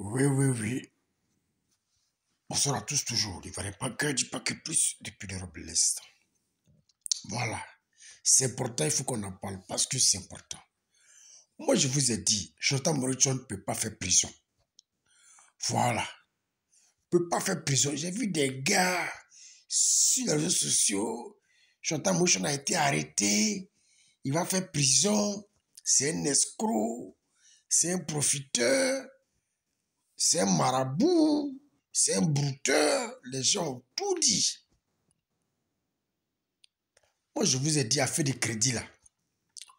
Oui, oui, oui. Bonsoir à tous toujours. Il ne fallait pas que du pas que plus depuis l'Europe de l'Est. Voilà. C'est important, il faut qu'on en parle parce que c'est important. Moi, je vous ai dit, Jonathan Morrison ne peut pas faire prison. Voilà. Il ne peut pas faire prison. J'ai vu des gars sur les réseaux sociaux. Jonathan Morrison a été arrêté. Il va faire prison. C'est un escroc. C'est un profiteur. C'est un marabout. C'est un brouteur. Les gens ont tout dit. Moi, je vous ai dit, affaire de crédit là,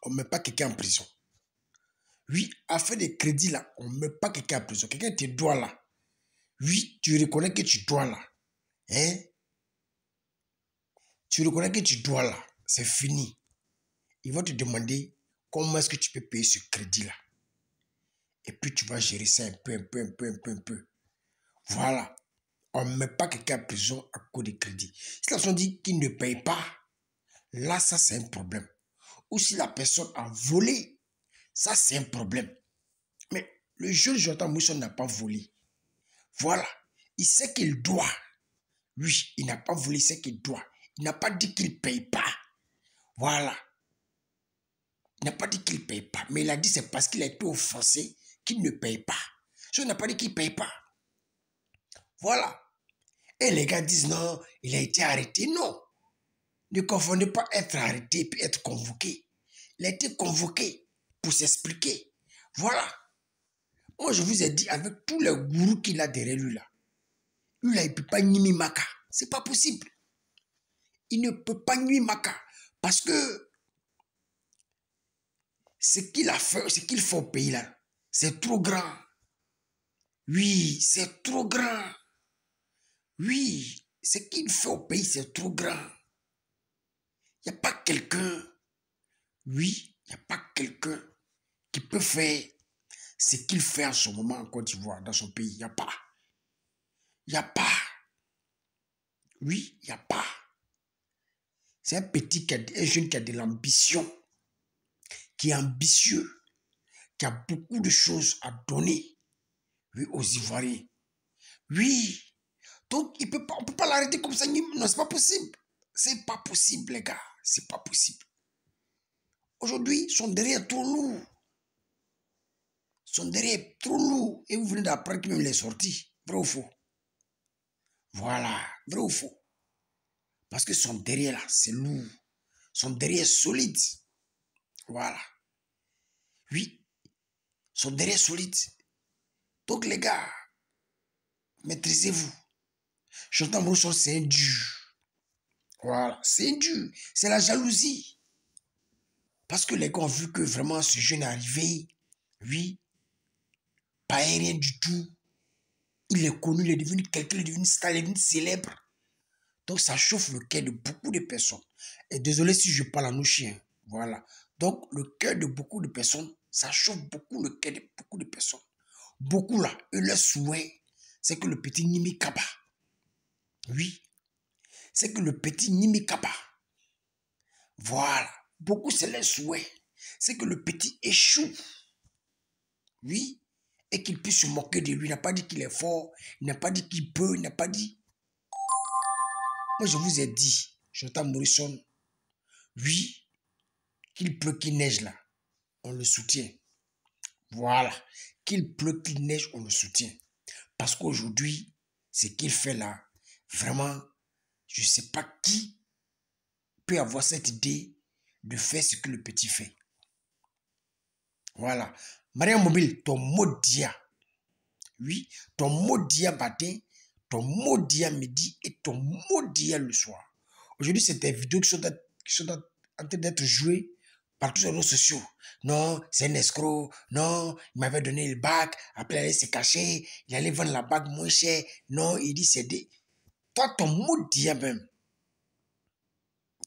on ne met pas quelqu'un en prison. Oui, affaire de crédit là, on ne met pas quelqu'un en prison. Quelqu'un te doit là. Oui, tu reconnais que tu dois là. Hein? Tu reconnais que tu dois là. C'est fini. Ils vont te demander comment est-ce que tu peux payer ce crédit là. Et puis tu vas gérer ça un peu. Voilà. On ne met pas quelqu'un en prison à cause de crédit. Si la personne dit qu'il ne paye pas, là, ça c'est un problème. Ou si la personne a volé, ça c'est un problème. Mais le jeune Jonathan Morrison n'a pas volé. Voilà. Il sait qu'il doit. Lui, il n'a pas volé, il sait qu'il doit. Il n'a pas dit qu'il ne paye pas. Voilà. Il n'a pas dit qu'il ne paye pas. Mais il a dit c'est parce qu'il a été offensé qu'il ne paye pas. Il n'a pas dit qu'il ne paye pas. Voilà. Et les gars disent non, il a été arrêté. Non. Ne confondez pas être arrêté et puis être convoqué. Il a été convoqué pour s'expliquer. Voilà. Moi, je vous ai dit, avec tous les gourous qu'il a derrière lui là, lui là, il ne peut pas nier Maka. C'est pas possible. Il ne peut pas nuire Maka. Parce que ce qu'il a fait, ce qu'il fait au pays là, c'est trop grand. Oui, c'est trop grand. Oui, ce qu'il fait au pays, c'est trop grand. Il n'y a pas quelqu'un, oui, il n'y a pas quelqu'un qui peut faire ce qu'il fait en ce moment en Côte d'Ivoire, dans son pays. Il n'y a pas. Il n'y a pas. Oui, il n'y a pas. C'est un petit, un jeune qui a de l'ambition, qui est ambitieux, qui a beaucoup de choses à donner, oui, aux Ivoiriens. Oui. Donc, on ne peut pas l'arrêter comme ça. Non, c'est pas possible. C'est pas possible, les gars. C'est pas possible. Aujourd'hui, son derrière est trop lourd. Son derrière est trop lourd. Et vous venez d'apprendre qu'il même les sorti. Vrai ou faux? Voilà. Vrai ou faux? Parce que son derrière là, c'est lourd. Son derrière est solide. Voilà. Oui. Son derrière est solide. Donc, les gars, maîtrisez-vous. Jonathan Morrison, c'est un dur. Voilà. C'est un dur. C'est la jalousie. Parce que les gars ont vu que vraiment ce jeune est arrivé, oui, pas rien du tout. Il est connu, il est devenu quelqu'un, il est devenu star, il est devenu célèbre. Donc ça chauffe le cœur de beaucoup de personnes. Et désolé si je parle en nos chiens. Voilà. Donc le cœur de beaucoup de personnes, ça chauffe beaucoup le cœur de beaucoup de personnes. Beaucoup là, eux, leur souhait, c'est que le petit Nimi Kaba, oui, c'est que le petit Nimi Kaba, voilà, beaucoup c'est leur souhait, c'est que le petit échoue. Oui, et qu'il puisse se moquer de lui. Il n'a pas dit qu'il est fort, il n'a pas dit qu'il peut, il n'a pas dit. Moi, je vous ai dit, Jonathan Morrison, oui, qu'il pleut, qu'il neige là, on le soutient. Voilà, qu'il pleut, qu'il neige, on le soutient. Parce qu'aujourd'hui, ce qu'il fait là, vraiment, je ne sais pas qui peut avoir cette idée de faire ce que le petit fait. Voilà. Maria Mobile, ton mot dia. Oui, ton mot dia matin, ton mot dia midi et ton mot dia le soir. Aujourd'hui, c'est des vidéos qui sont en train d'être jouées par tous les réseaux sociaux. Non, c'est un escroc. Non, il m'avait donné le bac. Après, il allait se cacher. Il allait vendre la bague moins cher. Non, il dit c'est des... Toi, ton mot dia même.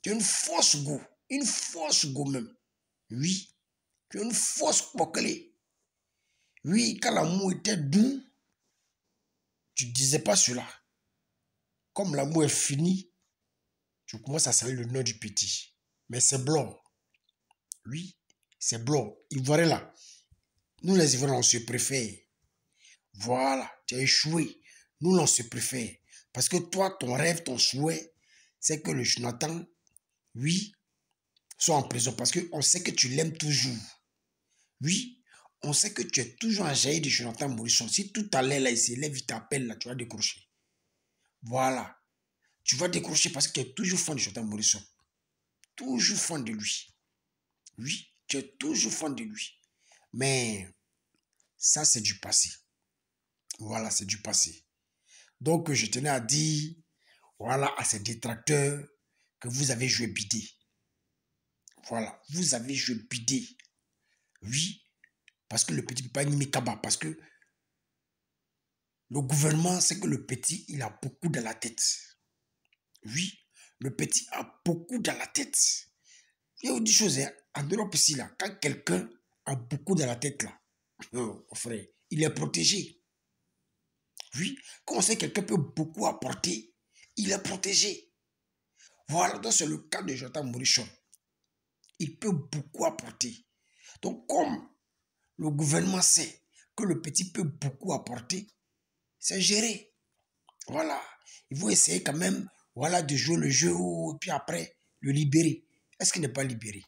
Tu as une fausse goût. Une fausse goût même. Oui. Tu as une fausse bouclée. Oui, quand l'amour était doux, tu ne disais pas cela. Comme l'amour est fini, tu commences à saluer le nom du petit. Mais c'est blanc. Oui, c'est blanc. Ivoirien là. Nous les Ivoiriens, on se préfère. Voilà, tu as échoué. Nous, on se préfère. Parce que toi, ton rêve, ton souhait, c'est que le Jonathan, oui, soit en prison. Parce qu'on sait que tu l'aimes toujours. Oui, on sait que tu es toujours en jaillit de Jonathan Morisson. Si tout à l'heure, là, il s'élève, il t'appelle, là, tu vas décrocher. Voilà. Tu vas décrocher parce que tu es toujours fan de Jonathan Morisson. Toujours fan de lui. Oui, tu es toujours fan de lui. Mais ça, c'est du passé. Voilà, c'est du passé. Donc, je tenais à dire, voilà, à ces détracteurs que vous avez joué bidé. Voilà, vous avez joué bidé. Oui, parce que le petit ne peut pas animer Kaba. Parce que le gouvernement sait que le petit, il a beaucoup dans la tête. Oui, le petit a beaucoup dans la tête. Il y a une chose, hein, en Europe ici, là, quand quelqu'un a beaucoup dans la tête, là, oh, frère, il est protégé. Oui, quand on sait que quelqu'un peut beaucoup apporter, il est protégé. Voilà, donc c'est le cas de Jonathan Morichon. Il peut beaucoup apporter. Donc, comme le gouvernement sait que le petit peut beaucoup apporter, c'est géré. Voilà. Ils vont essayer quand même, voilà, de jouer le jeu et puis après, le libérer. Est-ce qu'il n'est pas libéré?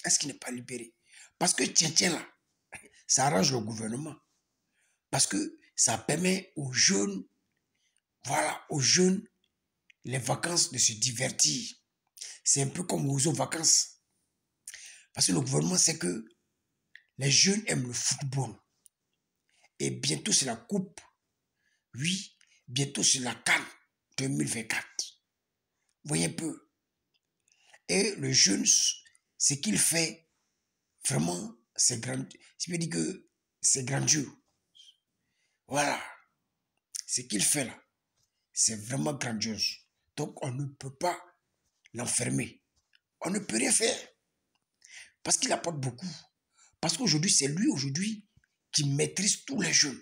Est-ce qu'il n'est pas libéré? Parce que tiens, là, ça arrange le gouvernement. Parce que ça permet aux jeunes, voilà, aux jeunes, les vacances de se divertir. C'est un peu comme aux autres vacances. Parce que le gouvernement sait que les jeunes aiment le football. Et bientôt, c'est la coupe. Oui, bientôt, c'est la CAN 2024. Vous voyez un peu. Et le jeune, ce qu'il fait, vraiment, c'est grand. Je peux dire que c'est grandiose. Voilà. Ce qu'il fait là, c'est vraiment grandiose. Donc, on ne peut pas l'enfermer. On ne peut rien faire. Parce qu'il apporte beaucoup. Parce qu'aujourd'hui, c'est lui aujourd'hui qui maîtrise tous les jeunes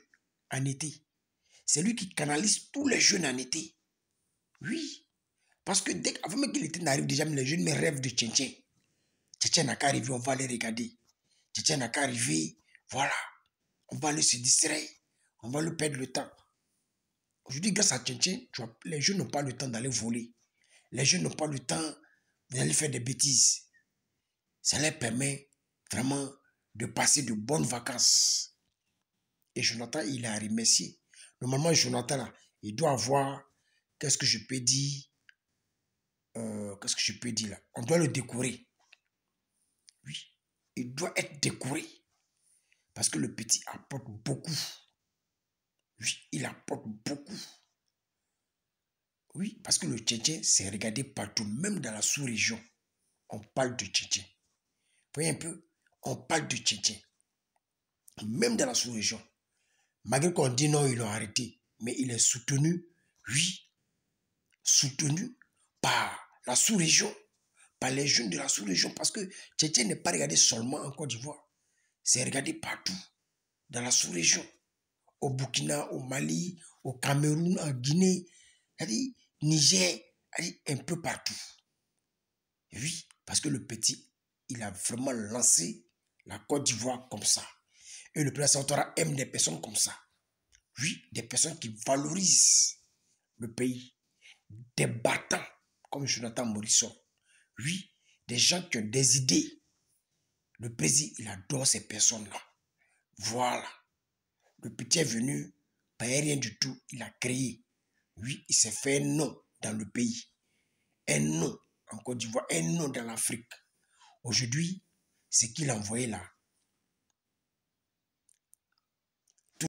en été. C'est lui qui canalise tous les jeunes en été. Oui. Parce que avant même que l'été n'arrive, déjà, les jeunes me rêvent de Tchétchèn. Tchétchèn n'a qu'à arriver, on va aller regarder. Tchétchèn n'a qu'à arriver, voilà. On va aller se distraire. On va lui perdre le temps. Aujourd'hui, grâce à Tchétchèn, les jeunes n'ont pas le temps d'aller voler. Les jeunes n'ont pas le temps d'aller faire des bêtises. Ça leur permet vraiment de passer de bonnes vacances. Et Jonathan, il a remercié. Normalement, Jonathan, là, il doit avoir, qu'est-ce que je peux dire, qu'est-ce que je peux dire là? On doit le décorer. Oui, il doit être décoré. Parce que le petit apporte beaucoup. Oui, il apporte beaucoup. Oui, parce que le Tchétchèn, c'est regardé partout, même dans la sous-région. On parle de Tchétchèn. Vous voyez un peu? On parle de Tchétchèn. Même dans la sous-région. Malgré qu'on dit non, ils l'ont arrêté. Mais il est soutenu, oui, soutenu par la sous-région, par les jeunes de la sous-région. Parce que Tchétchèn n'est pas regardé seulement en Côte d'Ivoire. C'est regardé partout, dans la sous-région. Au Burkina, au Mali, au Cameroun, en Guinée, Niger, un peu partout. Oui, parce que le petit, il a vraiment lancé la Côte d'Ivoire comme ça. Et le président Ouattara aime des personnes comme ça. Oui, des personnes qui valorisent le pays. Des battants comme Jonathan Morisson. Oui, des gens qui ont des idées. Le président, il adore ces personnes-là. Voilà. Le petit est venu, pas rien du tout, il a créé. Oui, il s'est fait un nom dans le pays. Un nom en Côte d'Ivoire, un nom dans l'Afrique. Aujourd'hui, ce qu'il a envoyé là,